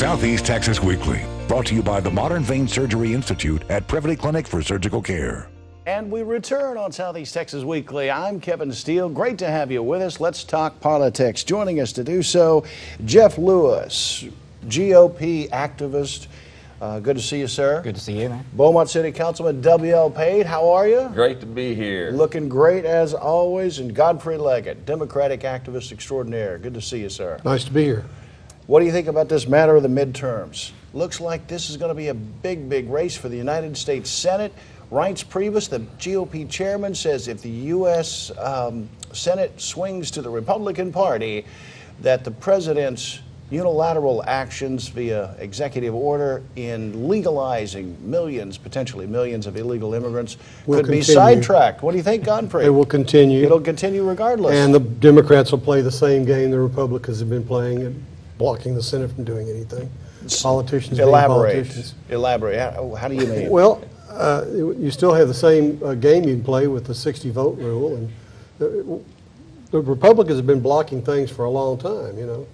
Southeast Texas Weekly, brought to you by the Modern Vein Surgery Institute at Privity Clinic for Surgical Care. And we return on Southeast Texas Weekly. I'm Kevin Steele. Great to have you with us. Let's talk politics. Joining us to do so, Jeff Lewis, GOP activist. Good to see you, sir. Good to see you, man. Beaumont City Councilman W.L. Pate, how are you? Great to be here. Looking great as always. And Godfrey Leggett, Democratic activist extraordinaire. Good to see you, sir. Nice to be here. What do you think about this matter of the midterms? Looks like this is going to be a big race for the United States Senate. Reince Priebus, the GOP chairman, says if the U.S. Senate swings to the Republican Party, that the president's unilateral actions via executive order in legalizing millions, potentially millions of illegal immigrants could be sidetracked. What do you think, Godfrey? It will continue. It'll continue regardless. And the Democrats will play the same game the Republicans have been playing and blocking the Senate from doing anything. Politicians being politicians. Elaborate. How do you mean? Well, you still have the same game you can play with the 60-vote rule, and the Republicans have been blocking things for a long time, you know.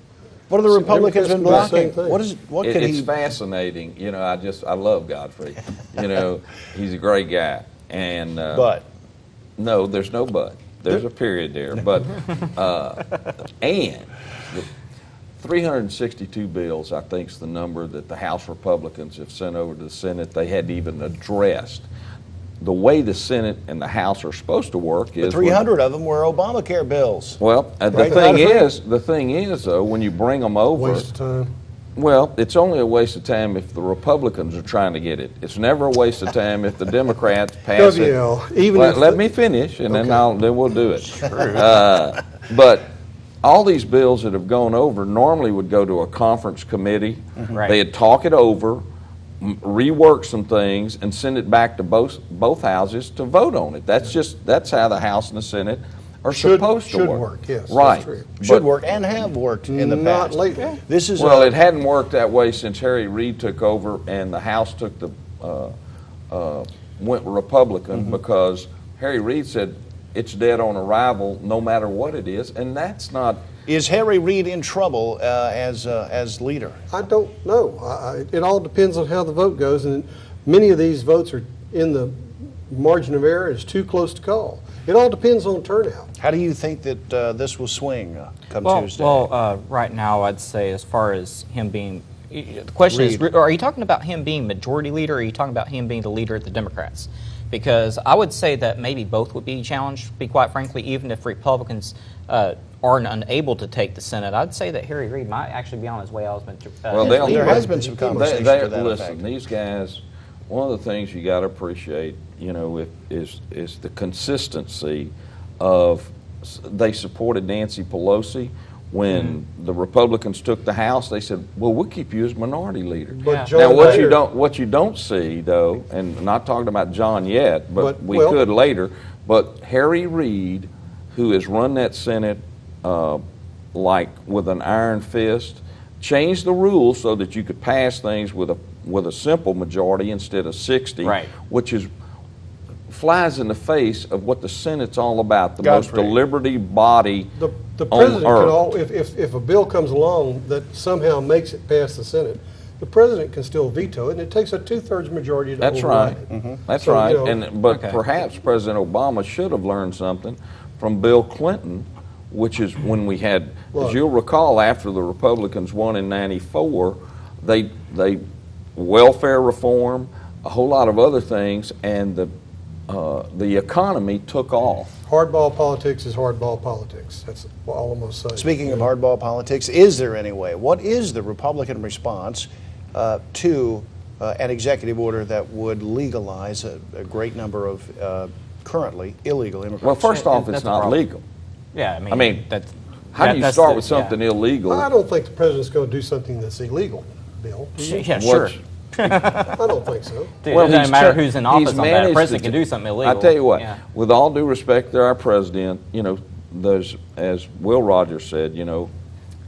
What have the Republicans been blocking? It's fascinating. You know, I love Godfrey. You know, he's a great guy. And but no, there's no but. There's a period there. But and the 362 bills, I think, is the number that the House Republicans have sent over to the Senate. They hadn't even addressed. The way the Senate and the House are supposed to work is 300 of them were Obamacare bills. Well, the thing is, though, when you bring them over, waste of time. Well, it's only a waste of time if the Republicans are trying to get it. It's never a waste of time if the Democrats pass it. Let me finish, and then we'll do it. But all these bills that have gone over normally would go to a conference committee. Right. They'd talk it over, rework some things, and send it back to both houses to vote on it. That's how the House and the Senate are supposed to work. Yes, right. Should work and have worked in the past. Not lately. This is it hadn't worked that way since Harry Reid took over and the House took went Republican because Harry Reid said it's dead on arrival no matter what it is, and that's not. Is Harry Reid in trouble as leader? I don't know. It all depends on how the vote goes, and many of these votes are in the margin of error. It's too close to call. It all depends on turnout. How do you think that this will swing come Tuesday? Well, right now I'd say as far as him being, the question is, are you talking about him being majority leader, or are you talking about him being the leader of the Democrats? Because I would say that maybe both would be challenged, to be quite frankly, even if Republicans are unable to take the Senate. I'd say that Harry Reid might actually be on his way out. There has been some conversation to that listen, effect. These guys, one of the things you got to appreciate, you know, is the consistency of, they supported Nancy Pelosi. When the Republicans took the House, they said, "Well, we'll keep you as minority leader." But Now, what you don't see, though, and I'm not talking about John yet, but we could later. But Harry Reid, who has run that Senate like with an iron fist, changed the rules so that you could pass things with a simple majority instead of 60, right. Which flies in the face of what the Senate's all about, the most deliberative body. The president can if a bill comes along that somehow makes it past the Senate, the president can still veto it, and it takes a 2/3 majority to override it. That's right. But perhaps President Obama should have learned something from Bill Clinton, which is when we had, as you'll recall, after the Republicans won in '94, they welfare reform, a whole lot of other things, and the economy took off. Hardball politics is hardball politics. That's all I'm going to say. Speaking of hardball politics, is there any way? What is the Republican response to an executive order that would legalize a great number of currently illegal immigrants? Well, first off, it's not legal. Yeah, I mean how do you start with something illegal? I don't think the president's going to do something that's illegal, Bill. Yeah, sure. I don't think so. Dude, it doesn't matter who's in office on that. A president can do something illegal. I tell you what, with all due respect to our president, you know, there's, as Will Rogers said, you know,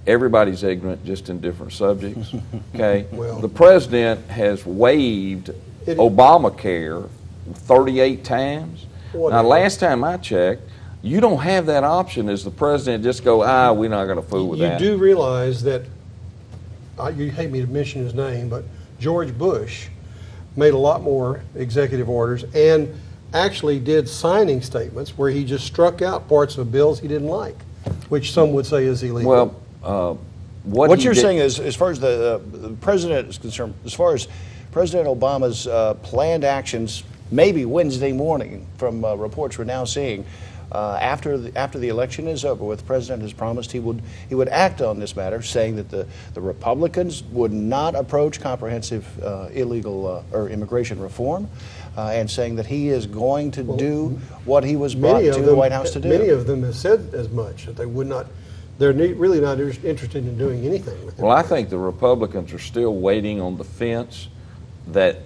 everybody's ignorant, just in different subjects. Okay, the president has waived Obamacare 38 times. Now, last time I checked, you don't have that option as the president. Just go, we're not going to fool with that. You do realize that you hate me to mention his name, but George Bush made a lot more executive orders and actually did signing statements where he just struck out parts of bills he didn't like, which some would say is illegal. Well, What you're saying is, as far as the president is concerned, as far as President Obama's planned actions, maybe Wednesday morning, from reports we're now seeing, after the election is over with, the president has promised he would act on this matter, saying that the Republicans would not approach comprehensive illegal or immigration reform, and saying that he is going to do what he was brought to the White House to do. Many of them have said as much, that they would not. They're really not interested in doing anything with it. Well, I think the Republicans are still waiting on the fence that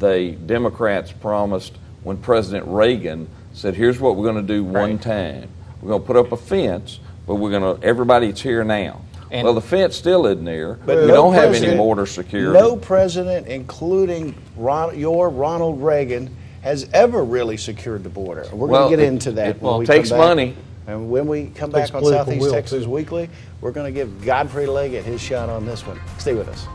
the Democrats promised when President Reagan said, here's what we're going to do one time. We're going to put up a fence, but everybody's here now. And well, the fence still isn't there. But we no don't have any president- border security. No president, including your Ronald Reagan, has ever really secured the border. We're Well, going to get into that it when we takes come back. money. And when we come Takes back on political Southeast will, Texas too. Weekly, we're going to give Godfrey Leggett his shot on this one. Stay with us.